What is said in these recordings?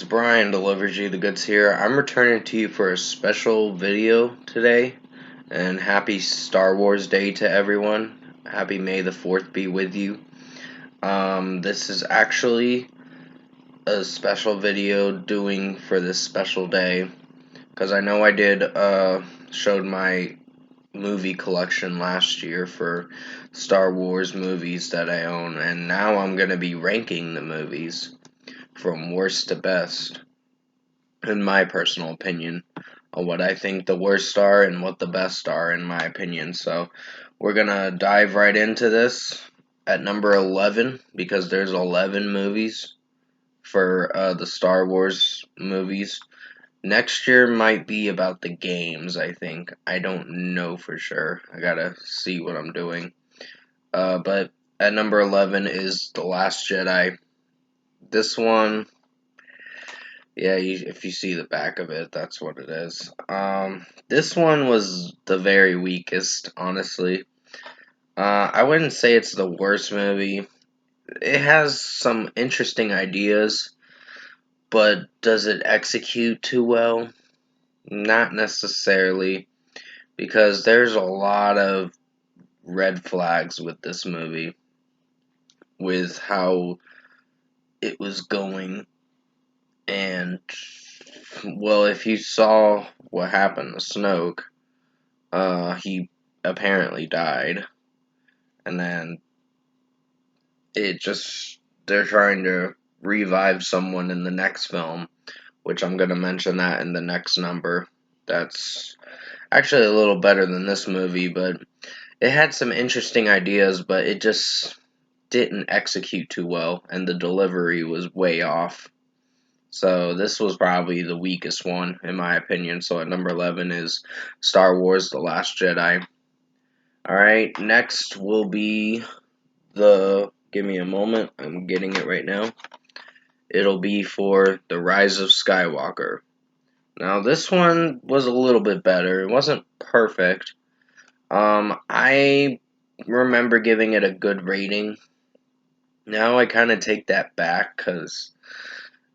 It's Brian delivers you the goods here. I'm returning to you for a special video today, and happy Star Wars Day to everyone. Happy May the 4th be with you. This is actually a special video doing for this special day, because I know I did showed my movie collection last year for Star Wars movies that I own, and now I'm gonna be ranking the movies from worst to best, in my personal opinion, on what I think the worst are and what the best are, in my opinion. So we're gonna dive right into this at number 11, because there's 11 movies for the Star Wars movies. Next year might be about the games, I think. I don't know for sure. I gotta see what I'm doing. But at number 11 is The Last Jedi. This one, yeah, if you see the back of it, that's what it is. This one was the very weakest, honestly. I wouldn't say it's the worst movie. It has some interesting ideas, but does it execute too well? Not necessarily, because there's a lot of red flags with this movie, with how it was going. And, well, if you saw what happened to Snoke, he apparently died. And then they're trying to revive someone in the next film, which I'm going to mention that in the next number. That's actually a little better than this movie, but it had some interesting ideas, but it just didn't execute too well, and the delivery was way off. So this was probably the weakest one, in my opinion. So at number 11 is Star Wars The Last Jedi. Alright, next will be give me a moment, I'm getting it right now. It'll be for The Rise of Skywalker. Now this one was a little bit better. It wasn't perfect. I remember giving it a good rating. Now I kind of take that back, because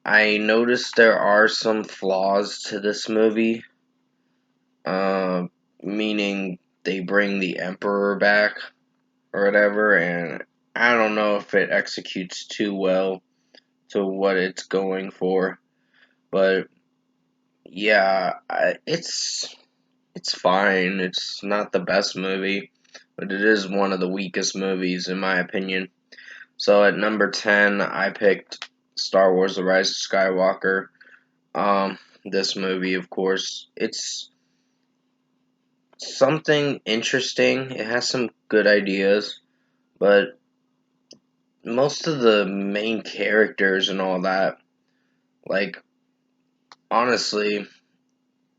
I noticed there are some flaws to this movie. Meaning they bring the Emperor back or whatever, and I don't know if it executes too well to what it's going for. But yeah, it's fine. It's not the best movie, but it is one of the weakest movies in my opinion. So at number 10, I picked Star Wars: The Rise of Skywalker. This movie, of course, it's something interesting. It has some good ideas, but most of the main characters and all that, like, honestly,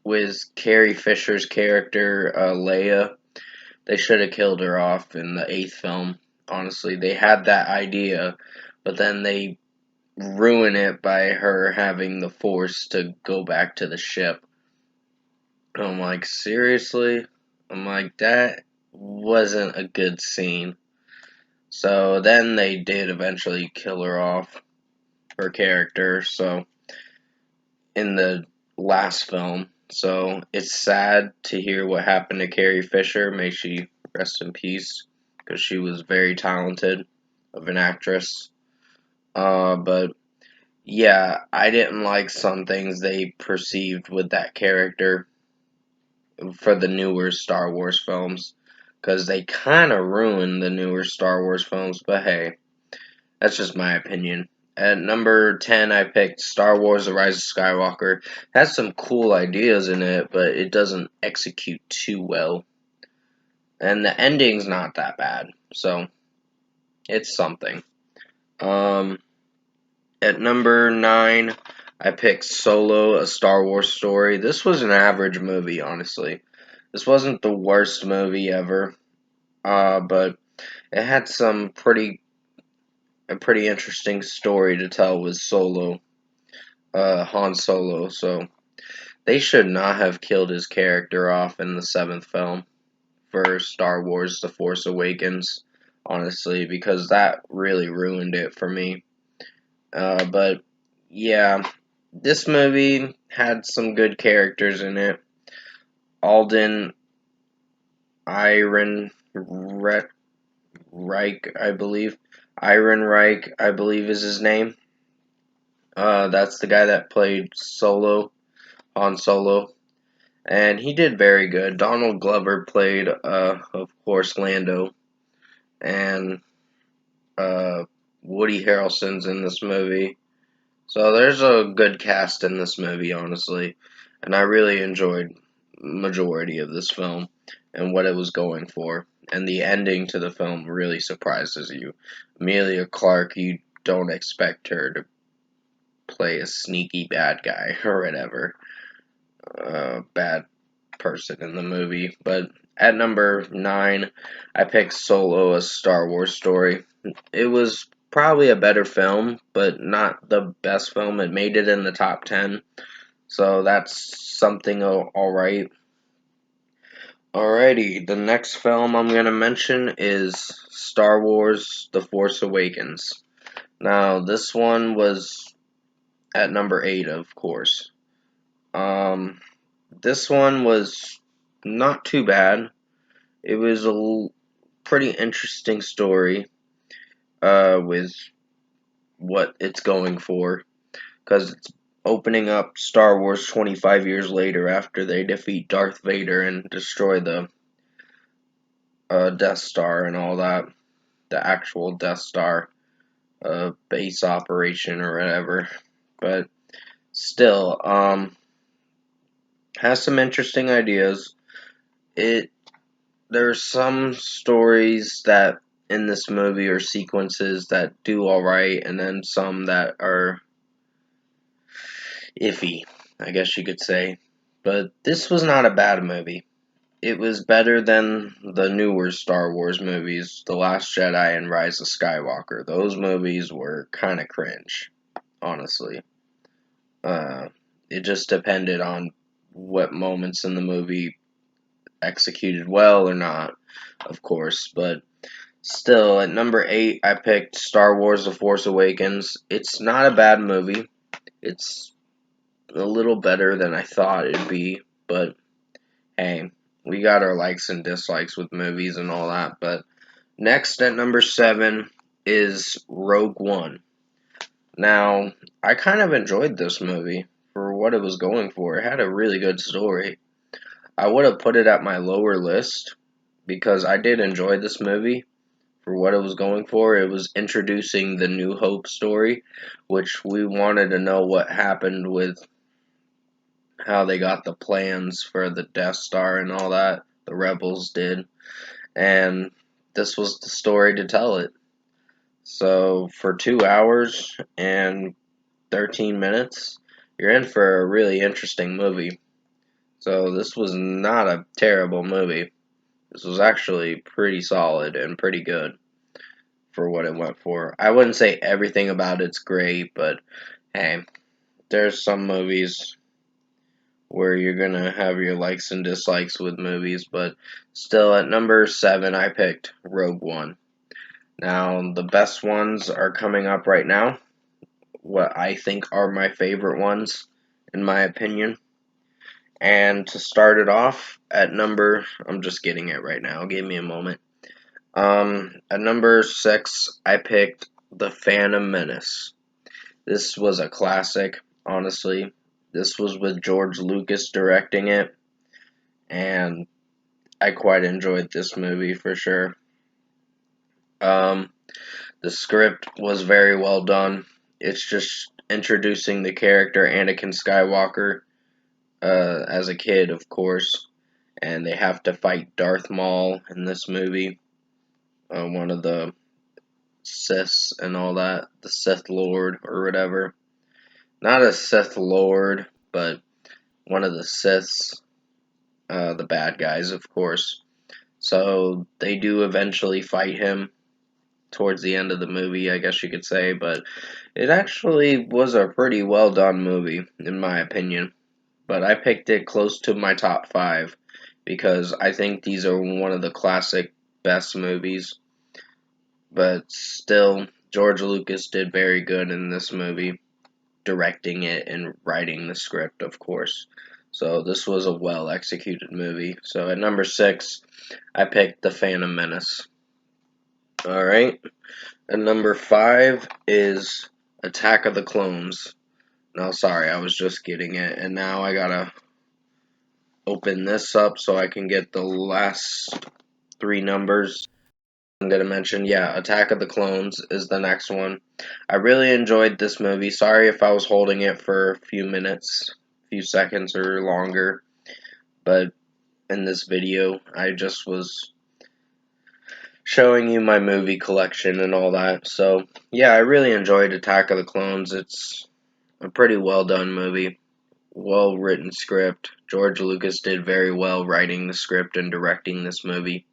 with Carrie Fisher's character, Leia, they should have killed her off in the 8th film. Honestly, they had that idea, but then they ruin it by her having the Force to go back to the ship. I'm like, seriously? I'm like, that wasn't a good scene. So then they did eventually kill her off, her character, so in the last film. So it's sad to hear what happened to Carrie Fisher. May she rest in peace, because she was very talented of an actress. But yeah, I didn't like some things they perceived with that character for the newer Star Wars films, because they kind of ruined the newer Star Wars films, but hey, that's just my opinion. At number 10, I picked Star Wars: The Rise of Skywalker. It has some cool ideas in it, but it doesn't execute too well. And the ending's not that bad, so it's something. At number 9, I picked Solo: A Star Wars Story. This was an average movie, honestly. This wasn't the worst movie ever, but it had a pretty interesting story to tell with Solo, Han Solo. So they should not have killed his character off in the 7th film for Star Wars: The Force Awakens, honestly, because that really ruined it for me. But yeah, this movie had some good characters in it. Alden Iron Reich, I believe. Iron Reich, I believe is his name. That's the guy that played Han Solo, and he did very good. Donald Glover played, of course, Lando, and uh, Woody Harrelson's in this movie. So there's a good cast in this movie, honestly, and I really enjoyed majority of this film and what it was going for. And the ending to the film really surprises you. Amelia Clarke, you don't expect her to play a sneaky bad guy or whatever, bad person in the movie. But at number 9, I picked Solo, a Star Wars story. It was probably a better film, but not the best film. It made it in the top 10, so that's something alright. Alrighty, the next film I'm going to mention is Star Wars The Force Awakens. Now, this one was at number 8, of course. This one was not too bad. It was a pretty interesting story with what it's going for, because it's opening up Star Wars 25 years later after they defeat Darth Vader and destroy the Death Star and all that, the actual Death Star base operation or whatever. But still, has some interesting ideas. There's some stories that in this movie or sequences that do alright, and then some that are iffy, I guess you could say. But this was not a bad movie. It was better than the newer Star Wars movies, The Last Jedi and Rise of Skywalker. Those movies were kind of cringe, honestly. Uh, it just depended on what moments in the movie executed well or not, of course. But still, at number 8, I picked Star Wars The Force Awakens. It's not a bad movie. It's a little better than I thought it'd be, but hey, we got our likes and dislikes with movies and all that. But next at number 7 is Rogue One. Now, I kind of enjoyed this movie for what it was going for. It had a really good story. I would have put it at my lower list because I did enjoy this movie for what it was going for. It was introducing the New Hope story, which we wanted to know what happened with how they got the plans for the Death Star and all that. The rebels did. And this was the story to tell it. So for 2 hours and 13 minutes, you're in for a really interesting movie. So this was not a terrible movie. This was actually pretty solid and pretty good for what it went for. I wouldn't say everything about it's great, but hey, there's some movies where you're gonna have your likes and dislikes with movies, but still at number 7 I picked Rogue One. Now the best ones are coming up right now. What I think are my favorite ones, in my opinion. And to start it off at number, I'm just getting it right now. Give me a moment. At number 6, I picked The Phantom Menace. This was a classic, honestly. This was with George Lucas directing it, and I quite enjoyed this movie for sure. Um, the script was very well done. It's just introducing the character Anakin Skywalker as a kid, of course, and they have to fight Darth Maul in this movie, one of the Siths and all that, the Sith Lord or whatever. Not a Sith Lord, but one of the Siths, the bad guys, of course. So they do eventually fight him towards the end of the movie, I guess you could say, but it actually was a pretty well done movie, in my opinion. But I picked it close to my top 5 because I think these are one of the classic best movies. But still, George Lucas did very good in this movie. directing it and writing the script, of course. So this was a well executed movie. So at number 6, I picked The Phantom Menace. Alright. At number 5 is Attack of the Clones. No, sorry, I was just getting it, and now I gotta open this up so I can get the last 3 numbers. I'm gonna mention, yeah, Attack of the Clones is the next one. I really enjoyed this movie. Sorry if I was holding it for a few minutes, few seconds or longer, but in this video, I just was showing you my movie collection and all that. So, yeah, I really enjoyed Attack of the Clones. It's a pretty well done movie, well written script. George Lucas did very well writing the script and directing this movie.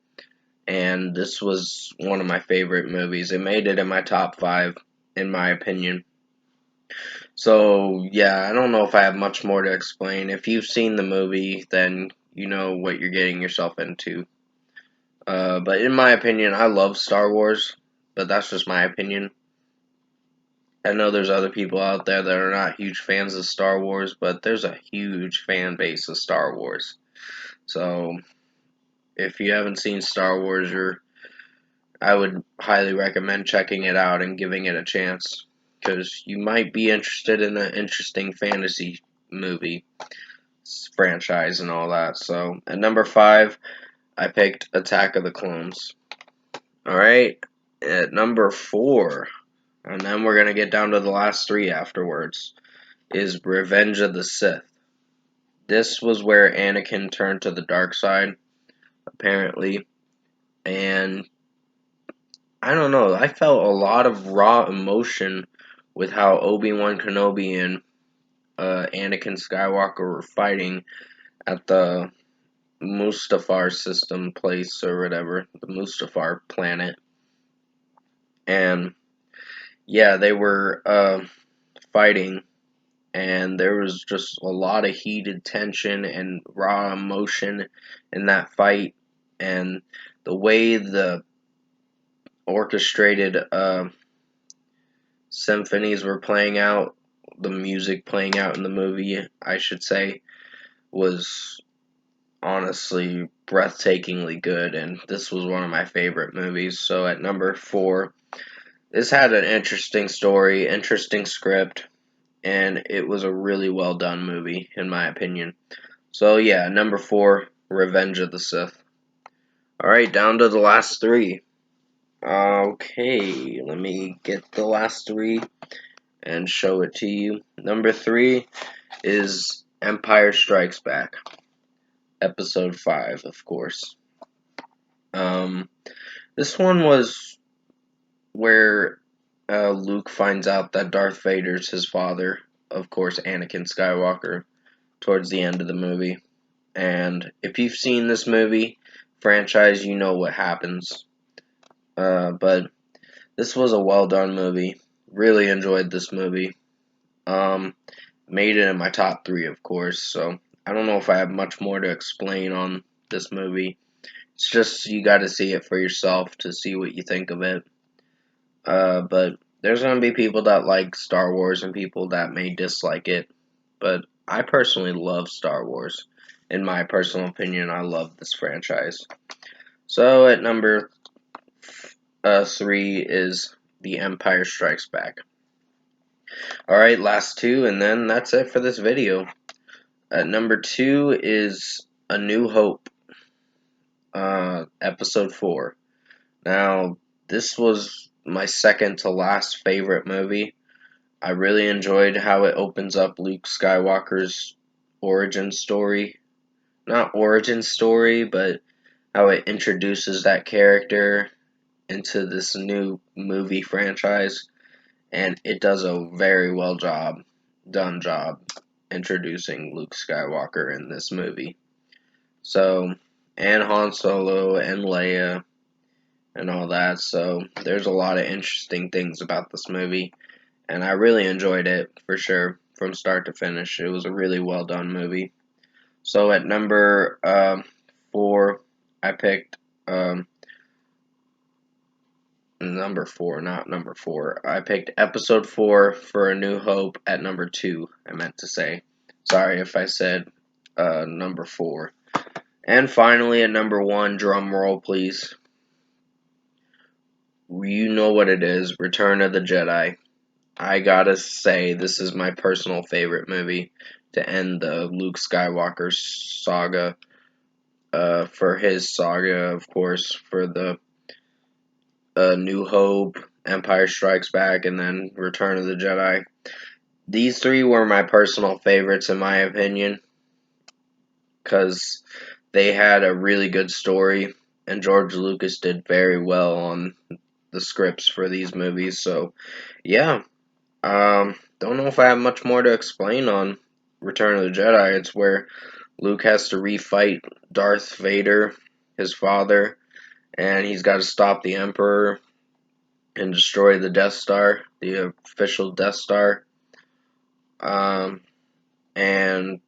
And this was one of my favorite movies. It made it in my top 5, in my opinion. So, yeah, I don't know if I have much more to explain. If you've seen the movie, then you know what you're getting yourself into. But in my opinion, I love Star Wars, but that's just my opinion. I know there's other people out there that are not huge fans of Star Wars, but there's a huge fan base of Star Wars. So, if you haven't seen Star Wars, I would highly recommend checking it out and giving it a chance, because you might be interested in an interesting fantasy movie franchise and all that. So, at number 5, I picked Attack of the Clones. Alright, at number 4, and then we're going to get down to the last 3 afterwards, is Revenge of the Sith. This was where Anakin turned to the dark side, apparently, and I don't know, I felt a lot of raw emotion with how Obi-Wan Kenobi and Anakin Skywalker were fighting at the Mustafar system place or whatever, the Mustafar planet. And yeah, they were fighting, and there was just a lot of heated tension and raw emotion in that fight, and the way the orchestrated symphonies were playing out, the music playing out in the movie, I should say, was honestly breathtakingly good, and this was one of my favorite movies. So at number 4, this had an interesting story, interesting script, and it was a really well done movie, in my opinion. So yeah, number 4, Revenge of the Sith. Alright, down to the last 3. Okay, let me get the last 3 and show it to you. Number 3 is Empire Strikes Back. Episode 5, of course. This one was where Luke finds out that Darth Vader's his father, of course, Anakin Skywalker, towards the end of the movie. And if you've seen this movie franchise, you know what happens. But this was a well done movie. Really enjoyed this movie. Made it in my top 3, of course. So I don't know if I have much more to explain on this movie. It's just you got to see it for yourself to see what you think of it. But there's going to be people that like Star Wars and people that may dislike it. But I personally love Star Wars. In my personal opinion, I love this franchise. So at number 3 is The Empire Strikes Back. Alright, last 2, and then that's it for this video. At number 2 is A New Hope, Episode 4. Now, this was my second to last favorite movie. I really enjoyed how it opens up Luke Skywalker's origin story. Not origin story, but how it introduces that character into this new movie franchise. And it does a very well job introducing Luke Skywalker in this movie. So, and Han Solo and Leia and all that. So, there's a lot of interesting things about this movie. And I really enjoyed it, for sure, from start to finish. It was a really well done movie. So, at number 4, I picked number 4, not number 4. I picked episode 4 for A New Hope at number 2, I meant to say. Sorry if I said number 4. And finally, at number 1, drum roll please. You know what it is, Return of the Jedi. I gotta say, this is my personal favorite movie to end the Luke Skywalker saga. For his saga, of course, for the New Hope, Empire Strikes Back, and then Return of the Jedi. These 3 were my personal favorites, in my opinion, because they had a really good story, and George Lucas did very well on the scripts for these movies. So, yeah, don't know if I have much more to explain on Return of the Jedi. It's where Luke has to refight Darth Vader, his father, and he's got to stop the Emperor and destroy the Death Star, the official Death Star. And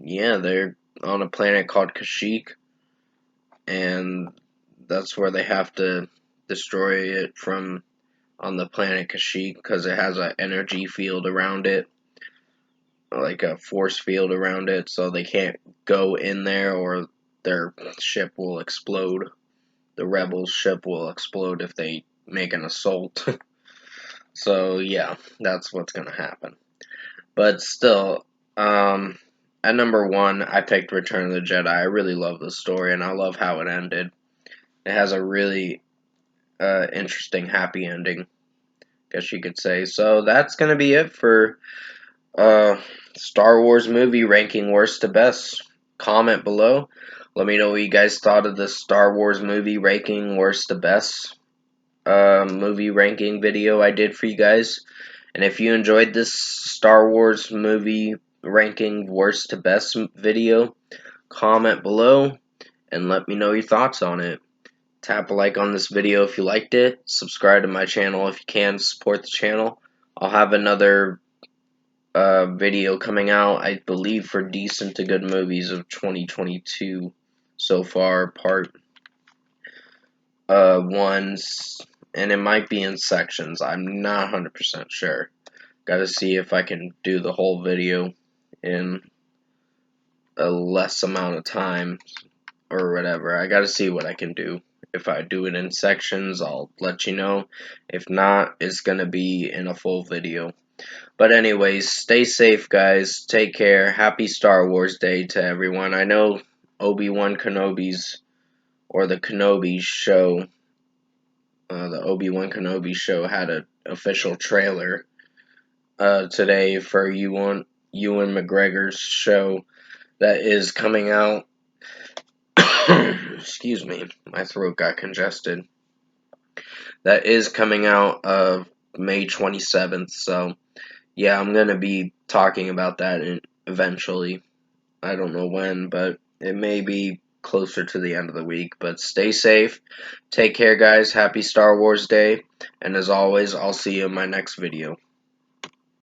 yeah, they're on a planet called Kashyyyk, and that's where they have to destroy it from on the planet Kashyyyk because it has an energy field around it, like a force field around it, so they can't go in there or their ship will explode. The rebels' ship will explode if they make an assault. So yeah, that's what's gonna happen. But still, at number 1, I picked Return of the Jedi. I really love the story, and I love how it ended. It has a really interesting, happy ending, guess you could say. So that's gonna be it for Star Wars movie ranking worst to best. Comment below. Let me know what you guys thought of the Star Wars movie ranking worst to best movie ranking video I did for you guys. And if you enjoyed this Star Wars movie ranking worst to best video, comment below and let me know your thoughts on it. Tap a like on this video if you liked it. Subscribe to my channel if you can. Support the channel. I'll have another video coming out, I believe, for Decent to Good Movies of 2022 so far, part 1, and it might be in sections. I'm not 100% sure. Gotta see if I can do the whole video in a less amount of time or whatever. I gotta see what I can do. If I do it in sections, I'll let you know. If not, it's gonna be in a full video. But anyways, stay safe, guys. Take care. Happy Star Wars Day to everyone. I know Obi-Wan Kenobi's, or the Kenobi show, the Obi-Wan Kenobi show had an official trailer today for Ewan McGregor's show that is coming out. Excuse me, my throat got congested. That is coming out May 27th, so yeah, I'm going to be talking about that eventually. I don't know when, but it may be closer to the end of the week. But stay safe. Take care, guys. Happy Star Wars Day. And as always, I'll see you in my next video.